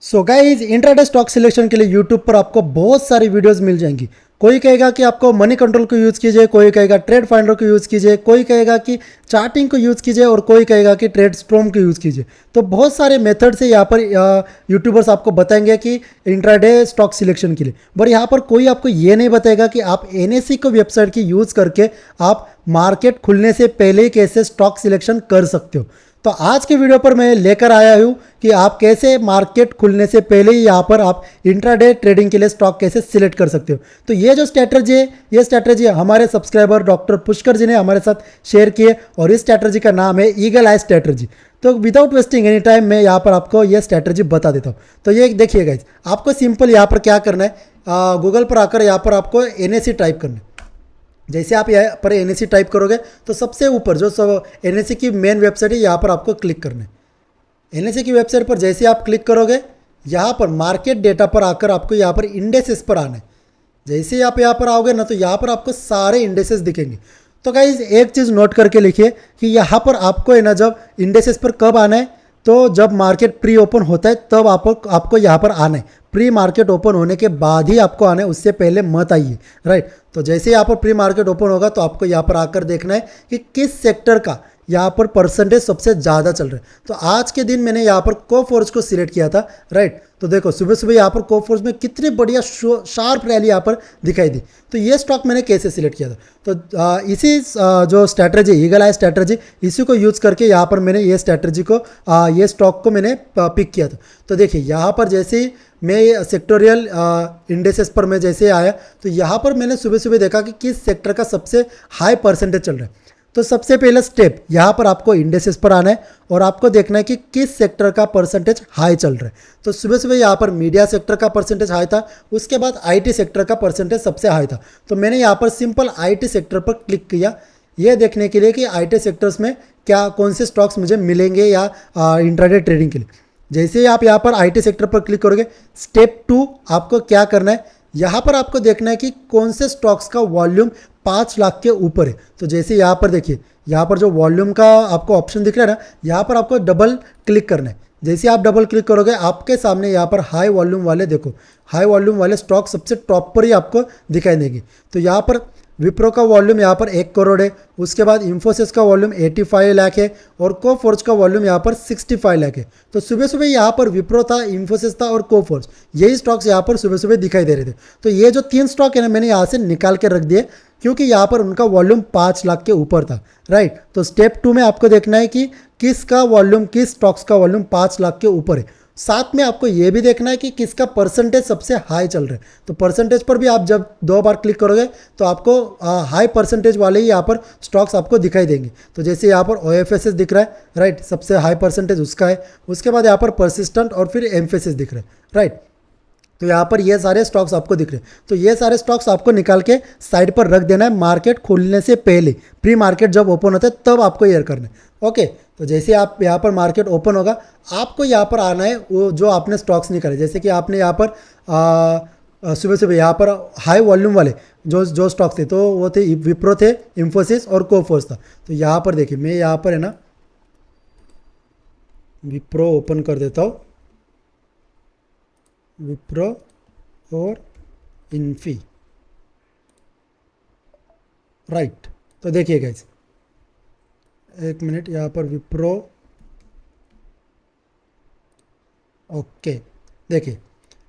So guys, intraday stock selection के लिए YouTube पर आपको बहुत सारी वीडियोस मिल जाएंगी। कोई कहेगा कि आपको मनी कंट्रोल को यूज़ कीजिए, कोई कहेगा ट्रेड फाइंडर को यूज़ कीजिए, कोई कहेगा कि चार्टिंग को यूज़ कीजिए और कोई कहेगा कि ट्रेड स्ट्रॉम को यूज़ कीजिए। तो बहुत सारे मेथड से यहाँ पर यूट्यूबर्स आपको बताएंगे कि इंट्राडे स्टॉक सिलेक्शन के लिए। पर यहाँ पर कोई आपको ये नहीं बताएगा कि आप एनएससी को वेबसाइट की यूज़ करके आप मार्केट खुलने से पहले ही कैसे स्टॉक सिलेक्शन कर सकते हो। तो आज के वीडियो पर मैं लेकर आया हूँ कि आप कैसे मार्केट खुलने से पहले ही यहाँ पर आप इंट्राडे ट्रेडिंग के लिए स्टॉक कैसे सिलेक्ट कर सकते हो। तो ये जो स्ट्रैटेजी है, ये स्ट्रैटेजी हमारे सब्सक्राइबर डॉक्टर पुष्कर जी ने हमारे साथ शेयर की है और इस स्ट्रैटेजी का नाम है ईगल आई स्ट्रैटेजी। तो विदाउट वेस्टिंग एनी टाइम मैं यहाँ पर आपको ये स्ट्रैटेजी बता देता हूँ। तो ये देखिए गाइस, आपको सिंपल यहाँ पर क्या करना है, गूगल पर आकर यहाँ पर आपको एनएससी टाइप करना है। जैसे आप यहाँ पर एनएससी टाइप करोगे तो सबसे ऊपर जो एनएससी की मेन वेबसाइट है यहाँ पर आपको क्लिक करना है। एनएससी की वेबसाइट पर जैसे आप क्लिक करोगे यहाँ पर मार्केट डेटा पर आकर आपको यहाँ पर इंडेसेस पर आना है। जैसे आप यहाँ पर आओगे ना तो यहाँ पर आपको सारे इंडेसेस दिखेंगे। तो गाइज एक चीज़ नोट करके लिखिए कि यहाँ पर आपको है ना, जब इंडेसेस पर कब आना है, तो जब मार्केट प्री ओपन होता है तब आपको यहाँ पर आना है। प्री मार्केट ओपन होने के बाद ही आपको आना है, उससे पहले मत आइए, राइट। तो जैसे यहाँ पर प्री मार्केट ओपन होगा तो आपको यहाँ पर आकर देखना है कि किस सेक्टर का यहाँ पर परसेंटेज सबसे ज़्यादा चल रहा है। तो आज के दिन मैंने यहाँ पर कोफोर्ज को सिलेक्ट किया था, राइट। तो देखो सुबह सुबह यहाँ पर कोफोर्ज में कितनी बढ़िया शार्प रैली यहाँ पर दिखाई दी। तो ये स्टॉक मैंने कैसे सिलेक्ट किया था, तो इसी जो स्ट्रैटेजी ईगल आई स्ट्रैटेजी, इसी को यूज़ करके यहाँ पर मैंने ये स्ट्रैटेजी को ये स्टॉक को मैंने पिक किया था। तो देखिए यहाँ पर जैसे ही मैं सेक्टोरियल इंडेसेस पर मैं जैसे आया तो यहाँ पर मैंने सुबह सुबह देखा कि किस सेक्टर का सबसे हाई परसेंटेज चल रहा है। तो सबसे पहला स्टेप यहाँ पर आपको इंडेसेस पर आना है और आपको देखना है कि किस सेक्टर का परसेंटेज हाई चल रहा है। तो सुबह सुबह यहाँ पर मीडिया सेक्टर का परसेंटेज हाई था, उसके बाद आईटी सेक्टर का परसेंटेज सबसे हाई था। तो मैंने यहाँ पर सिंपल आईटी सेक्टर पर क्लिक किया, ये देखने के लिए कि आईटी सेक्टर्स में क्या कौन से स्टॉक्स मुझे मिलेंगे या इंट्राडे ट्रेडिंग के लिए। जैसे ही आप यहाँ पर आईटी सेक्टर पर क्लिक करोगे, स्टेप 2 आपको क्या करना है, यहाँ पर आपको देखना है कि कौन से स्टॉक्स का वॉल्यूम 5 लाख के ऊपर है। तो जैसे यहाँ पर देखिए, यहाँ पर जो वॉल्यूम का आपको ऑप्शन दिख रहा है ना, यहाँ पर आपको डबल क्लिक करना है। जैसे आप डबल क्लिक करोगे आपके सामने यहाँ पर हाई वॉल्यूम वाले, देखो हाई वॉल्यूम वाले स्टॉक सबसे टॉप पर ही आपको दिखाई देंगे। तो यहाँ पर विप्रो का वॉल्यूम यहाँ पर 1 करोड़ है, उसके बाद इन्फोसिस का वॉल्यूम 85 लाख है और कोफोर्ज का वॉल्यूम यहाँ पर 65 लाख है। तो सुबह सुबह यहाँ पर विप्रो था, इन्फोसिस था और कोफोर्ज, यही स्टॉक्स यहाँ पर सुबह सुबह दिखाई दे रहे थे। तो ये जो 3 स्टॉक है ना, मैंने यहाँ से निकाल के रख दिए क्योंकि यहाँ पर उनका वॉल्यूम 5 लाख के ऊपर था, राइट। तो स्टेप 2 में आपको देखना है कि किसका वॉल्यूम, किस स्टॉक्स का वॉल्यूम 5 लाख के ऊपर है। साथ में आपको ये भी देखना है कि किसका परसेंटेज सबसे हाई चल रहा है। तो परसेंटेज पर भी आप जब 2 बार क्लिक करोगे तो आपको हाई परसेंटेज वाले ही यहाँ पर स्टॉक्स आपको दिखाई देंगे। तो जैसे यहाँ पर OFSS दिख रहा है, राइट, सबसे हाई परसेंटेज उसका है। उसके बाद यहाँ पर परसिस्टेंट और फिर एम्फेसिस दिख रहा है, राइट। तो यहाँ पर ये सारे स्टॉक्स आपको दिख रहे हैं। तो ये सारे स्टॉक्स आपको निकाल के साइड पर रख देना है मार्केट खुलने से पहले। प्री मार्केट जब ओपन होता है तब आपको ये करना है, ओके। तो जैसे आप यहाँ पर मार्केट ओपन होगा आपको यहाँ पर आना है वो जो आपने स्टॉक्स निकाले। जैसे कि आपने यहाँ पर सुबह सुबह यहाँ पर हाई वॉल्यूम वाले जो स्टॉक्स थे तो वो थे विप्रो थे, इन्फोसिस और कोफोर्ज था। तो यहाँ पर देखिए मैं यहाँ पर है ना विप्रो ओपन कर देता हूँ, विप्रो और इन्फी, राइट। तो देखिए गाइस, एक मिनट, यहाँ पर विप्रो, ओके, देखिए।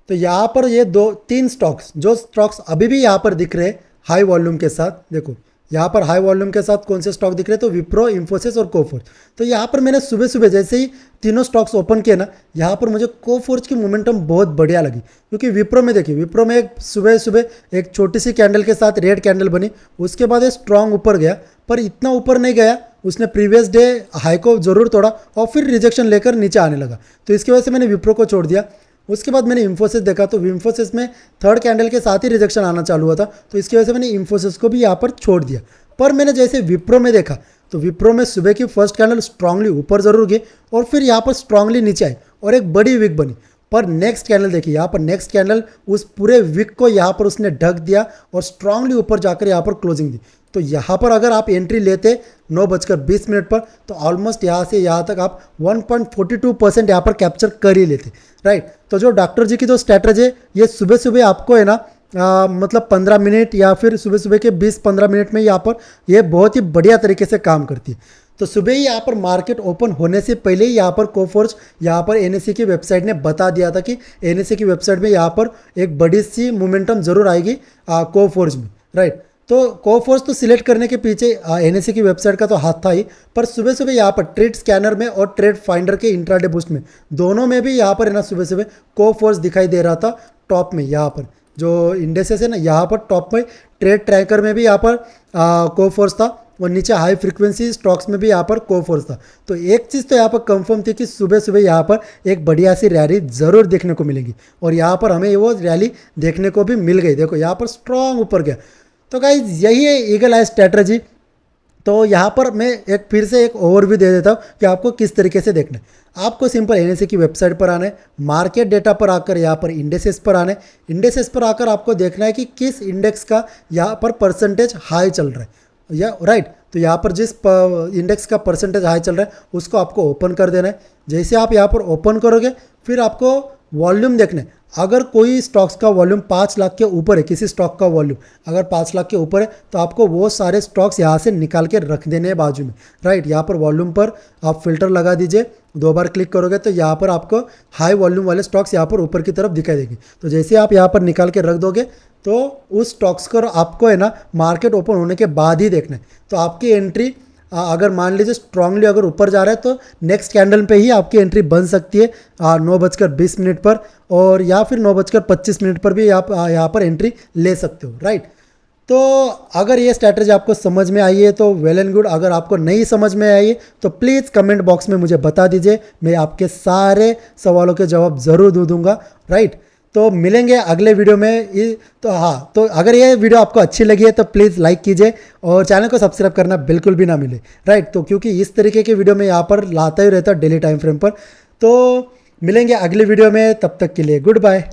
तो यहाँ पर ये 2-3 स्टॉक्स, जो स्टॉक्स अभी भी यहाँ पर दिख रहे हैं हाई वॉल्यूम के साथ, देखो यहाँ पर हाई वॉल्यूम के साथ कौन से स्टॉक दिख रहे हैं, तो विप्रो, इन्फोसिस और कोफोर्ज। तो यहाँ पर मैंने सुबह सुबह जैसे ही तीनों स्टॉक्स ओपन किए ना, यहाँ पर मुझे कोफोर्ज की मोमेंटम बहुत बढ़िया लगी क्योंकि विप्रो में देखिए, विप्रो में एक सुबह सुबह एक छोटी सी कैंडल के साथ रेड कैंडल बनी, उसके बाद ये स्ट्रॉन्ग ऊपर गया पर इतना ऊपर नहीं गया, उसने प्रीवियस डे हाई को ज़रूर तोड़ा और फिर रिजेक्शन लेकर नीचे आने लगा। तो इसकी वजह से मैंने विप्रो को छोड़ दिया। उसके बाद मैंने इन्फोसिस देखा तो इन्फोसिस में 3rd कैंडल के साथ ही रिजेक्शन आना चालू हुआ था, तो इसकी वजह से मैंने इन्फोसिस को भी यहाँ पर छोड़ दिया। पर मैंने जैसे विप्रो में देखा तो विप्रो में सुबह की फर्स्ट कैंडल स्ट्रांगली ऊपर ज़रूर गई और फिर यहाँ पर स्ट्रांगली नीचे आई और एक बड़ी विक बनी। पर नेक्स्ट कैंडल देखिए, यहाँ पर नेक्स्ट कैंडल उस पूरे विक को यहाँ पर उसने ढक दिया और स्ट्रांगली ऊपर जाकर यहाँ पर क्लोजिंग दी। तो यहाँ पर अगर आप एंट्री लेते 9:20 पर, तो ऑलमोस्ट यहाँ से यहाँ तक आप 1.42% यहाँ पर कैप्चर कर ही लेते, राइट। तो जो डॉक्टर जी की जो स्ट्रैटेजी है, ये सुबह सुबह आपको है ना मतलब 15 मिनट या फिर सुबह सुबह के 20-15 मिनट में यहाँ पर ये बहुत ही बढ़िया तरीके से काम करती है। तो सुबह ही यहाँ पर मार्केट ओपन होने से पहले ही यहाँ पर कोफोर्ज यहाँ पर एनएससी की वेबसाइट ने बता दिया था कि एनएससी की वेबसाइट में यहाँ पर एक बड़ी सी मोमेंटम जरूर आएगी कोफोर्ज में, राइट। तो कोफोर्ज तो सिलेक्ट करने के पीछे एनएससी की वेबसाइट का तो हाथ था ही, पर सुबह सुबह यहाँ पर ट्रेड स्कैनर में और ट्रेड फाइंडर के इंट्राडे बूस्ट में दोनों में भी यहाँ पर है ना सुबह सुबह कोफोर्ज दिखाई दे रहा था टॉप में। यहाँ पर जो इंडेसेस है ना, यहाँ पर टॉप में ट्रेड ट्रैकर में भी यहाँ पर कोफोर्ज था और नीचे हाई फ्रीक्वेंसी स्टॉक्स में भी यहाँ पर कोफोर्ज था। तो एक चीज़ तो यहाँ पर कंफर्म थी कि सुबह सुबह यहाँ पर एक बढ़िया सी रैली ज़रूर देखने को मिलेगी और यहाँ पर हमें वो रैली देखने को भी मिल गई। देखो यहाँ पर स्ट्रॉन्ग ऊपर गया। तो गाइस यही है ईगल आई स्ट्रैटेजी। तो यहाँ पर मैं एक फिर से एक ओवरव्यू दे देता हूँ कि आपको किस तरीके से देखना है। आपको सिंपल एनएससी की वेबसाइट पर आना है, मार्केट डेटा पर आकर यहाँ पर इंडेसेस पर आना है। इंडेसेस पर आकर आपको देखना है कि किस इंडेक्स का यहाँ पर परसेंटेज हाई चल रहा है या राइट। तो यहाँ पर जिस इंडेक्स का परसेंटेज हाई चल रहा है उसको आपको ओपन कर देना है। जैसे आप यहाँ पर ओपन करोगे फिर आपको वॉल्यूम देखना है। अगर कोई स्टॉक्स का वॉल्यूम 5 लाख के ऊपर है, किसी स्टॉक का वॉल्यूम अगर 5 लाख के ऊपर है तो आपको वो सारे स्टॉक्स यहाँ से निकाल के रख देने हैं बाजू में, राइट। यहाँ पर वॉल्यूम पर आप फिल्टर लगा दीजिए, 2 बार क्लिक करोगे तो यहाँ पर आपको हाई वॉल्यूम वाले स्टॉक्स यहाँ पर ऊपर की तरफ दिखाई देंगे। तो जैसे आप यहाँ पर निकाल के रख दोगे तो उस स्टॉक्स को आपको है ना मार्केट ओपन होने के बाद ही देखना है। तो आपकी एंट्री अगर मान लीजिए स्ट्रांगली अगर ऊपर जा रहा है तो नेक्स्ट कैंडल पे ही आपकी एंट्री बन सकती है 9:20 पर, और या फिर 9:25 पर भी आप यहाँ पर एंट्री ले सकते हो, राइट। तो अगर ये स्ट्रैटेजी आपको समझ में आई है तो वेल एंड गुड। अगर आपको नहीं समझ में आई है तो प्लीज़ कमेंट बॉक्स में मुझे बता दीजिए, मैं आपके सारे सवालों के जवाब ज़रूर दूंगा, राइट। तो मिलेंगे अगले वीडियो में। तो हाँ, तो अगर ये वीडियो आपको अच्छी लगी है तो प्लीज़ लाइक कीजिए और चैनल को सब्सक्राइब करना बिल्कुल भी ना मिले, राइट। तो क्योंकि इस तरीके के वीडियो में यहाँ पर लाता ही रहता डेली टाइम फ्रेम पर। तो मिलेंगे अगले वीडियो में, तब तक के लिए गुड बाय।